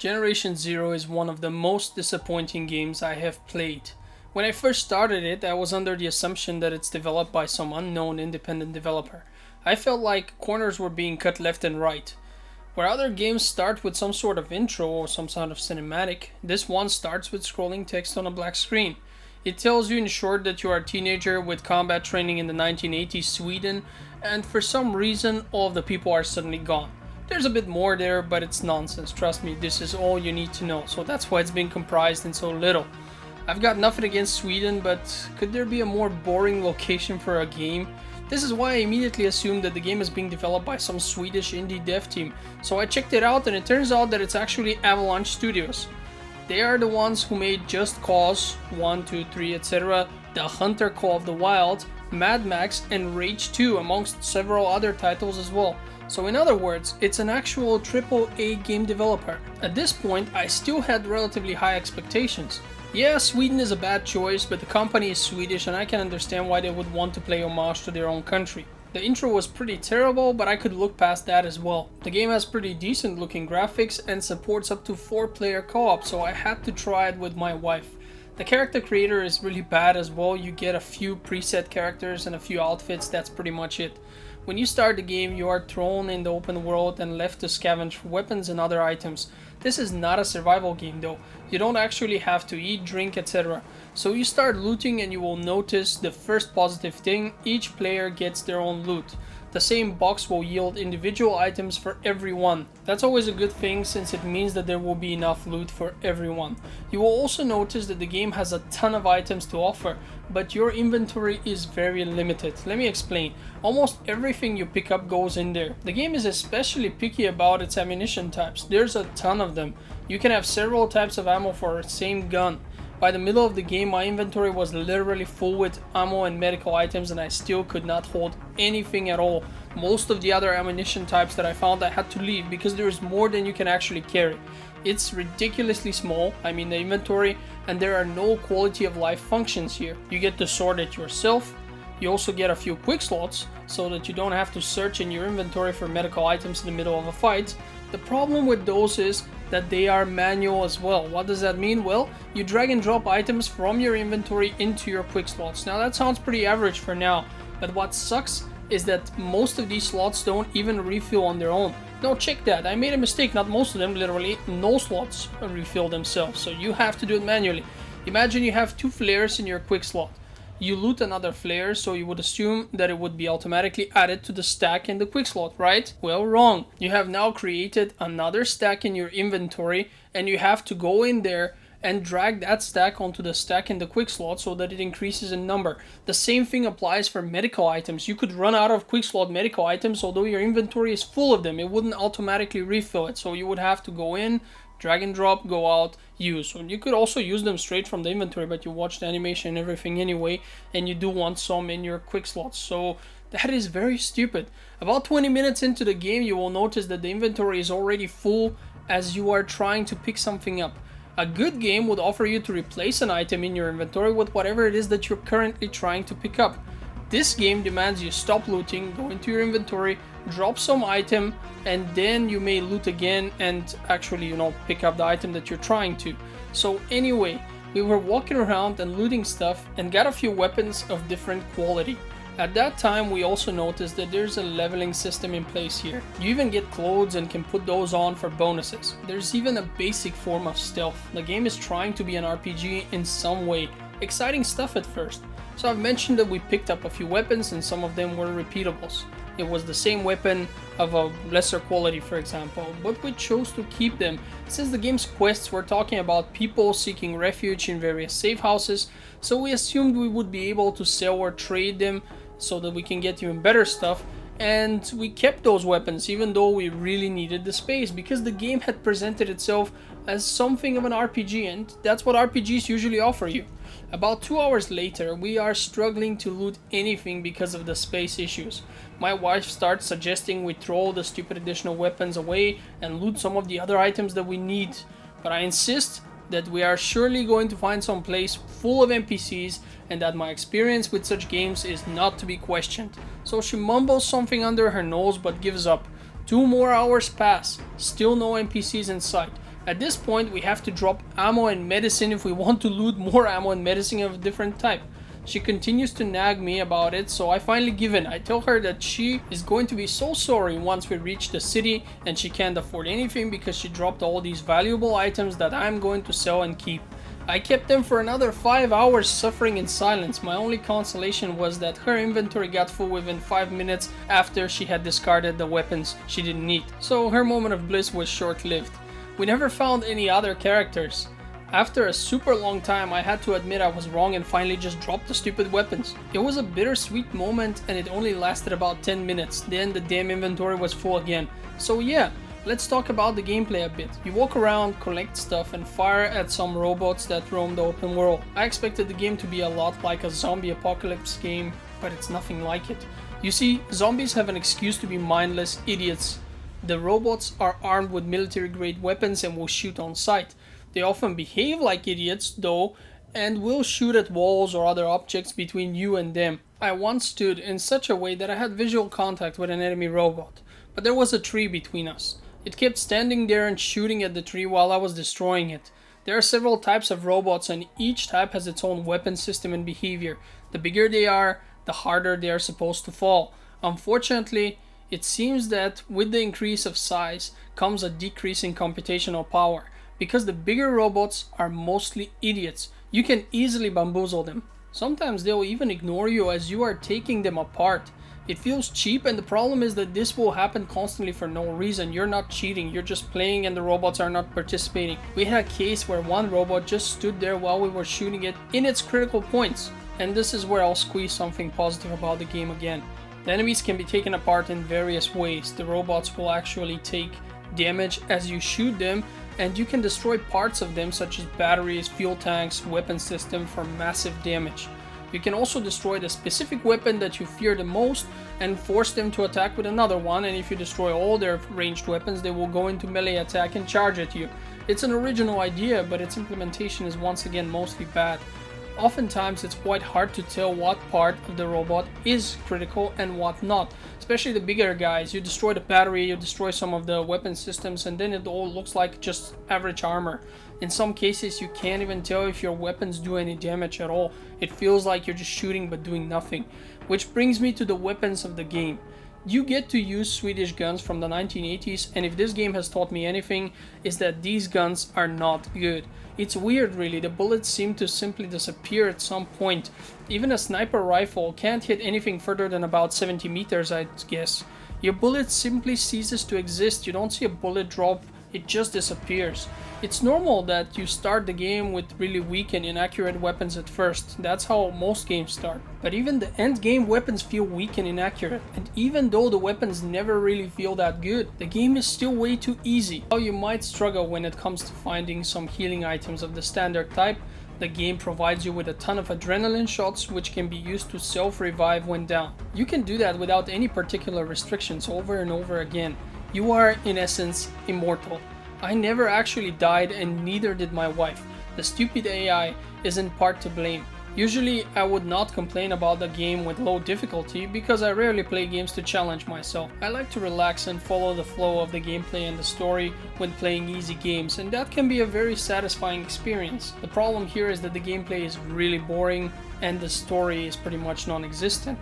Generation Zero is one of the most disappointing games I have played. When I first started it, I was under the assumption that it's developed by some unknown independent developer. I felt like corners were being cut left and right. Where other games start with some sort of intro or some sort of cinematic, this one starts with scrolling text on a black screen. It tells you in short that you are a teenager with combat training in the 1980s Sweden, and for some reason all of the people are suddenly gone. There's a bit more there, but it's nonsense. Trust me, this is all you need to know, so that's why it's been comprised in so little. I've got nothing against Sweden, but could there be a more boring location for a game? This is why I immediately assumed that the game is being developed by some Swedish indie dev team, so I checked it out and it turns out that it's actually Avalanche Studios. They are the ones who made Just Cause 1, 2, 3, etc., The Hunter Call of the Wild, Mad Max, and Rage 2, amongst several other titles as well. So in other words, it's an actual AAA game developer. At this point, I still had relatively high expectations. Yeah, Sweden is a bad choice, but the company is Swedish and I can understand why they would want to play homage to their own country. The intro was pretty terrible, but I could look past that as well. The game has pretty decent looking graphics and supports up to 4-player co-op, so I had to try it with my wife. The character creator is really bad as well. You get a few preset characters and a few outfits, that's pretty much it. When you start the game, you are thrown in the open world and left to scavenge for weapons and other items. This is not a survival game though. You don't actually have to eat, drink, etc. So you start looting and you will notice the first positive thing: each player gets their own loot. The same box will yield individual items for everyone. That's always a good thing since it means that there will be enough loot for everyone. You will also notice that the game has a ton of items to offer, but your inventory is very limited. Let me explain. Almost everything you pick up goes in there. The game is especially picky about its ammunition types. There's a ton of them. You can have several types of ammo for the same gun. By the middle of the game, my inventory was literally full with ammo and medical items and I still could not hold anything at all. Most of the other ammunition types that I found I had to leave because there is more than you can actually carry. It's ridiculously small, the inventory, and there are no quality of life functions here. You get to sort it yourself. You also get a few quick slots so that you don't have to search in your inventory for medical items in the middle of a fight. The problem with those is that they are manual as well. What does that mean? Well, you drag and drop items from your inventory into your quick slots. Now that sounds pretty average for now, but what sucks is that most of these slots don't even refill on their own. No, check that. I made a mistake. Not most of them, literally. No slots refill themselves, so you have to do it manually. Imagine you have 2 flares in your quick slot. You loot another flare, so you would assume that it would be automatically added to the stack in the quick slot, right? Well, wrong. You have now created another stack in your inventory and you have to go in there and drag that stack onto the stack in the quick slot so that it increases in number. The same thing applies for medical items. You could run out of quick slot medical items, although your inventory is full of them. It wouldn't automatically refill it, so you would have to go in, drag and drop, go out, use. So you could also use them straight from the inventory, but you watch the animation and everything anyway, and you do want some in your quick slots. So that is very stupid. About 20 minutes into the game, you will notice that the inventory is already full as you are trying to pick something up. A good game would offer you to replace an item in your inventory with whatever it is that you're currently trying to pick up. This game demands you stop looting, go into your inventory, drop some item, and then you may loot again and actually, pick up the item that you're trying to. So anyway, we were walking around and looting stuff and got a few weapons of different quality. At that time, we also noticed that there's a leveling system in place here. You even get clothes and can put those on for bonuses. There's even a basic form of stealth. The game is trying to be an RPG in some way. Exciting stuff at first. So I've mentioned that we picked up a few weapons and some of them were repeatables. It was the same weapon of a lesser quality, for example, but we chose to keep them since the game's quests were talking about people seeking refuge in various safe houses, so we assumed we would be able to sell or trade them so that we can get even better stuff, and we kept those weapons even though we really needed the space because the game had presented itself as something of an RPG, and that's what RPGs usually offer you. About 2 hours later, we are struggling to loot anything because of the space issues. My wife starts suggesting we throw the stupid additional weapons away and loot some of the other items that we need, but I insist that we are surely going to find some place full of NPCs and that my experience with such games is not to be questioned. So she mumbles something under her nose but gives up. 2 more hours pass, still no NPCs in sight. At this point, we have to drop ammo and medicine if we want to loot more ammo and medicine of a different type. She continues to nag me about it, so I finally give in. I tell her that she is going to be so sorry once we reach the city and she can't afford anything because she dropped all these valuable items that I'm going to sell and keep. I kept them for another 5 hours suffering in silence. My only consolation was that her inventory got full within 5 minutes after she had discarded the weapons she didn't need. So her moment of bliss was short-lived. We never found any other characters. After a super long time, I had to admit I was wrong and finally just dropped the stupid weapons. It was a bittersweet moment and it only lasted about 10 minutes. Then the damn inventory was full again. So yeah, let's talk about the gameplay a bit. You walk around, collect stuff and fire at some robots that roam the open world. I expected the game to be a lot like a zombie apocalypse game, but it's nothing like it. You see, zombies have an excuse to be mindless idiots. The robots are armed with military-grade weapons and will shoot on sight. They often behave like idiots, though, and will shoot at walls or other objects between you and them. I once stood in such a way that I had visual contact with an enemy robot, but there was a tree between us. It kept standing there and shooting at the tree while I was destroying it. There are several types of robots and each type has its own weapon system and behavior. The bigger they are, the harder they are supposed to fall. Unfortunately, it seems that with the increase of size comes a decrease in computational power. Because the bigger robots are mostly idiots, you can easily bamboozle them. Sometimes they'll even ignore you as you are taking them apart. It feels cheap, and the problem is that this will happen constantly for no reason. You're not cheating, you're just playing and the robots are not participating. We had a case where one robot just stood there while we were shooting it in its critical points. And this is where I'll squeeze something positive about the game again. The enemies can be taken apart in various ways. The robots will actually take damage as you shoot them, and you can destroy parts of them such as batteries, fuel tanks, weapon system for massive damage. You can also destroy the specific weapon that you fear the most and force them to attack with another one, and if you destroy all their ranged weapons, they will go into melee attack and charge at you. It's an original idea, but its implementation is once again mostly bad. Oftentimes it's quite hard to tell what part of the robot is critical and what not, especially the bigger guys. You destroy the battery, you destroy some of the weapon systems, and then it all looks like just average armor. In some cases you can't even tell if your weapons do any damage at all. It feels like you're just shooting but doing nothing. Which brings me to the weapons of the game. You get to use Swedish guns from the 1980s, and if this game has taught me anything, is that these guns are not good. It's weird really, the bullets seem to simply disappear at some point. Even a sniper rifle can't hit anything further than about 70 meters, I'd guess. Your bullet simply ceases to exist, you don't see a bullet drop, it just disappears. It's normal that you start the game with really weak and inaccurate weapons at first. That's how most games start. But even the end game weapons feel weak and inaccurate. And even though the weapons never really feel that good, the game is still way too easy. While you might struggle when it comes to finding some healing items of the standard type, the game provides you with a ton of adrenaline shots which can be used to self-revive when down. You can do that without any particular restrictions over and over again. You are, in essence, immortal. I never actually died and neither did my wife. The stupid AI is in part to blame. Usually I would not complain about the game with low difficulty because I rarely play games to challenge myself. I like to relax and follow the flow of the gameplay and the story when playing easy games, and that can be a very satisfying experience. The problem here is that the gameplay is really boring and the story is pretty much non-existent.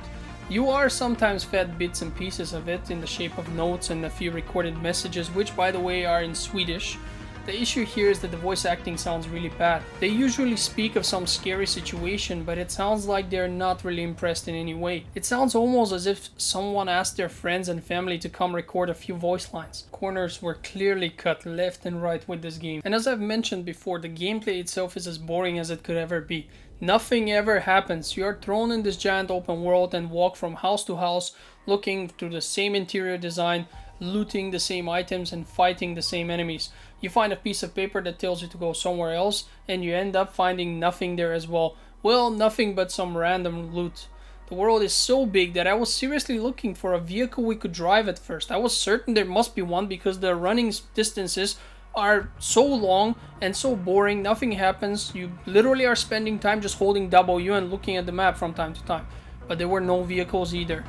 You are sometimes fed bits and pieces of it in the shape of notes and a few recorded messages, which by the way are in Swedish. The issue here is that the voice acting sounds really bad. They usually speak of some scary situation, but it sounds like they're not really impressed in any way. It sounds almost as if someone asked their friends and family to come record a few voice lines. Corners were clearly cut left and right with this game. And as I've mentioned before, the gameplay itself is as boring as it could ever be. Nothing ever happens. You are thrown in this giant open world and walk from house to house, looking through the same interior design, looting the same items and fighting the same enemies. You find a piece of paper that tells you to go somewhere else and you end up finding nothing there as well. Well, nothing but some random loot. The world is so big that I was seriously looking for a vehicle we could drive at first. I was certain there must be one because the running distances are so long and so boring, nothing happens. You literally are spending time just holding W and looking at the map from time to time. But there were no vehicles either.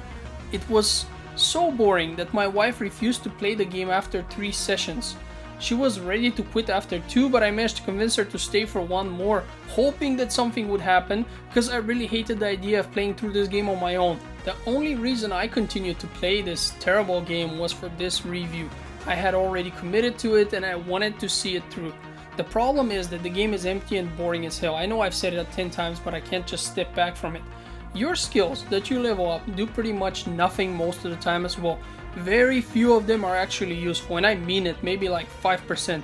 It was so boring that my wife refused to play the game after 3 sessions. She was ready to quit after 2, but I managed to convince her to stay for 1 more, hoping that something would happen, because I really hated the idea of playing through this game on my own. The only reason I continued to play this terrible game was for this review. I had already committed to it and I wanted to see it through. The problem is that the game is empty and boring as hell. I know I've said it 10 times, but I can't just step back from it. Your skills that you level up do pretty much nothing most of the time as well. Very few of them are actually useful, and I mean it, maybe like 5%.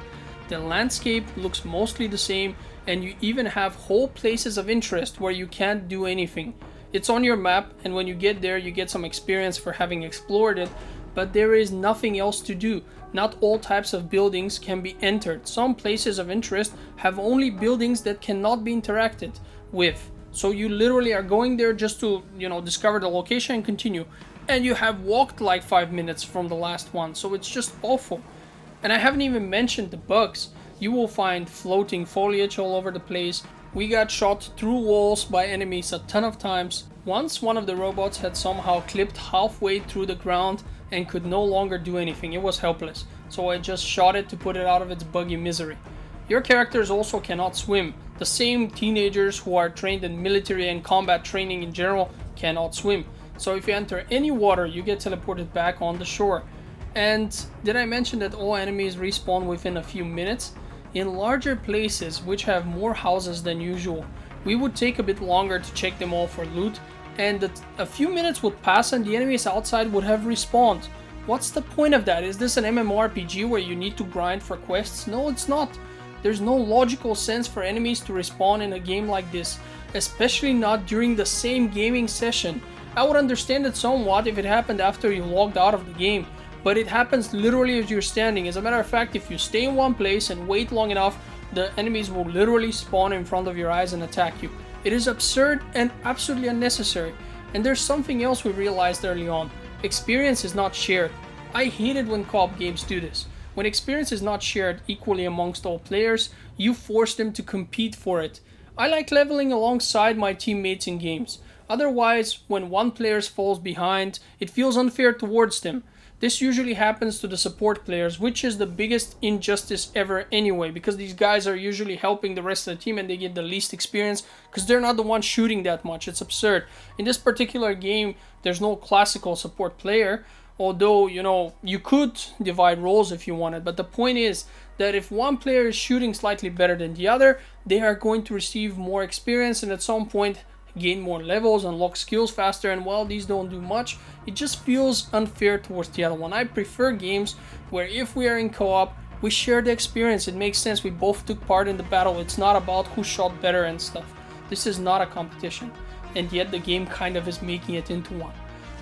The landscape looks mostly the same, and you even have whole places of interest where you can't do anything. It's on your map, and when you get there you get some experience for having explored it, but there is nothing else to do. Not all types of buildings can be entered. Some places of interest have only buildings that cannot be interacted with. So you literally are going there just to, discover the location and continue. And you have walked like 5 minutes from the last one, so it's just awful. And I haven't even mentioned the bugs. You will find floating foliage all over the place. We got shot through walls by enemies a ton of times. Once one of the robots had somehow clipped halfway through the ground and could no longer do anything. It was helpless, so I just shot it to put it out of its buggy misery. Your characters also cannot swim. The same teenagers who are trained in military and combat training in general cannot swim. So if you enter any water, you get teleported back on the shore. And did I mention that all enemies respawn within a few minutes? In larger places, which have more houses than usual, we would take a bit longer to check them all for loot, and a few minutes would pass and the enemies outside would have respawned. What's the point of that? Is this an MMORPG where you need to grind for quests? No, it's not. There's no logical sense for enemies to respawn in a game like this, especially not during the same gaming session. I would understand it somewhat if it happened after you logged out of the game, but it happens literally as you're standing. As a matter of fact, if you stay in one place and wait long enough, the enemies will literally spawn in front of your eyes and attack you. It is absurd and absolutely unnecessary. And there's something else we realized early on. Experience is not shared. I hate it when co-op games do this. When experience is not shared equally amongst all players, you force them to compete for it. I like leveling alongside my teammates in games. Otherwise, when one player falls behind, it feels unfair towards them. This usually happens to the support players, which is the biggest injustice ever anyway, because these guys are usually helping the rest of the team and they get the least experience because they're not the ones shooting that much. It's absurd. In this particular game, there's no classical support player, although, you could divide roles if you wanted, but the point is that if one player is shooting slightly better than the other, they are going to receive more experience and at some point gain more levels, unlock skills faster, and while these don't do much, it just feels unfair towards the other one. I prefer games where if we are in co-op, we share the experience. It makes sense. We both took part in the battle. It's not about who shot better and stuff. This is not a competition, and yet the game kind of is making it into one.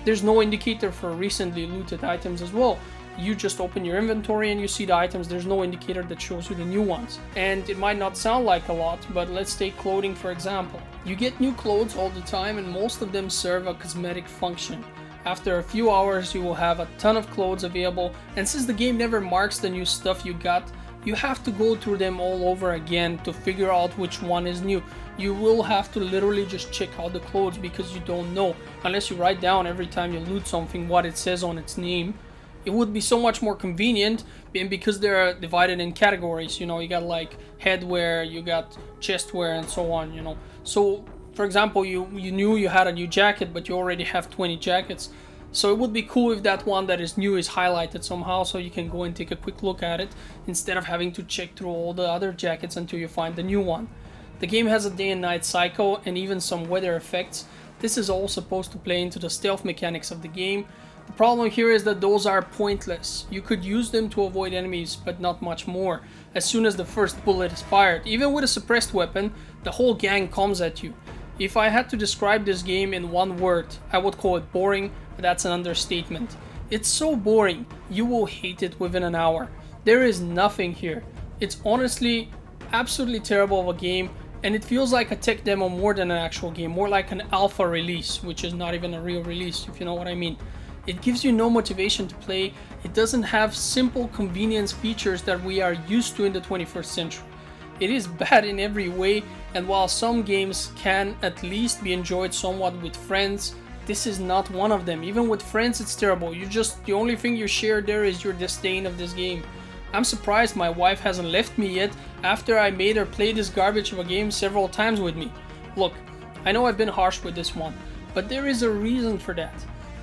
There's no indicator for recently looted items as well. You just open your inventory and you see the items. There's no indicator that shows you the new ones. And it might not sound like a lot, but let's take clothing for example. You get new clothes all the time and most of them serve a cosmetic function. After a few hours you will have a ton of clothes available, and since the game never marks the new stuff you got, you have to go through them all over again to figure out which one is new. You will have to literally just check out the clothes because you don't know, unless you write down every time you loot something what it says on its name. It would be so much more convenient, and because they're divided in categories, you got like headwear, you got chestwear and so on, So for example, you knew you had a new jacket, but you already have 20 jackets. So it would be cool if that one that is new is highlighted somehow so you can go and take a quick look at it instead of having to check through all the other jackets until you find the new one. The game has a day and night cycle and even some weather effects. This is all supposed to play into the stealth mechanics of the game. The problem here is that those are pointless. You could use them to avoid enemies, but not much more. As soon as the first bullet is fired, even with a suppressed weapon, the whole gang comes at you. If I had to describe this game in one word, I would call it boring, but that's an understatement. It's so boring, you will hate it within an hour. There is nothing here. It's honestly absolutely terrible of a game, and it feels like a tech demo more than an actual game, more like an alpha release, which is not even a real release, if you know what I mean. It gives you no motivation to play. It doesn't have simple convenience features that we are used to in the 21st century. It is bad in every way, and while some games can at least be enjoyed somewhat with friends, this is not one of them. Even with friends it's terrible. The only thing you share there is your disdain of this game. I'm surprised my wife hasn't left me yet after I made her play this garbage of a game several times with me. Look, I know I've been harsh with this one, but there is a reason for that.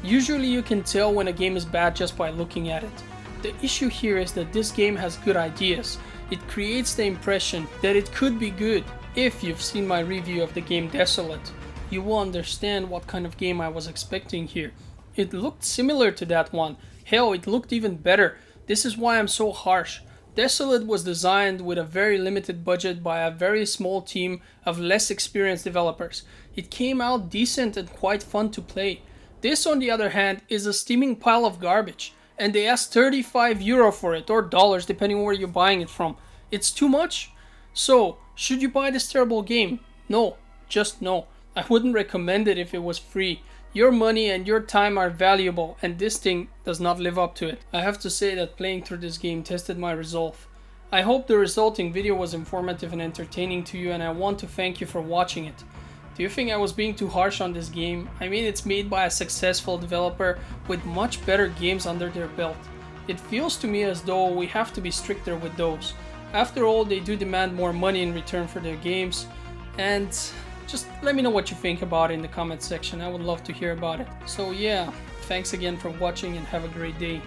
Usually you can tell when a game is bad just by looking at it. The issue here is that this game has good ideas. It creates the impression that it could be good. If you've seen my review of the game Desolate, you will understand what kind of game I was expecting here. It looked similar to that one. Hell, it looked even better. This is why I'm so harsh. Desolate was designed with a very limited budget by a very small team of less experienced developers. It came out decent and quite fun to play. This, on the other hand, is a steaming pile of garbage, and they asked €35 for it, or dollars depending on where you're buying it from. It's too much? So, should you buy this terrible game? No, just no. I wouldn't recommend it if it was free. Your money and your time are valuable, and this thing does not live up to it. I have to say that playing through this game tested my resolve. I hope the resulting video was informative and entertaining to you, and I want to thank you for watching it. Do you think I was being too harsh on this game? I mean, it's made by a successful developer with much better games under their belt. It feels to me as though we have to be stricter with those. After all, they do demand more money in return for their games, and just let me know what you think about it in the comment section. I would love to hear about it. So yeah, thanks again for watching and have a great day.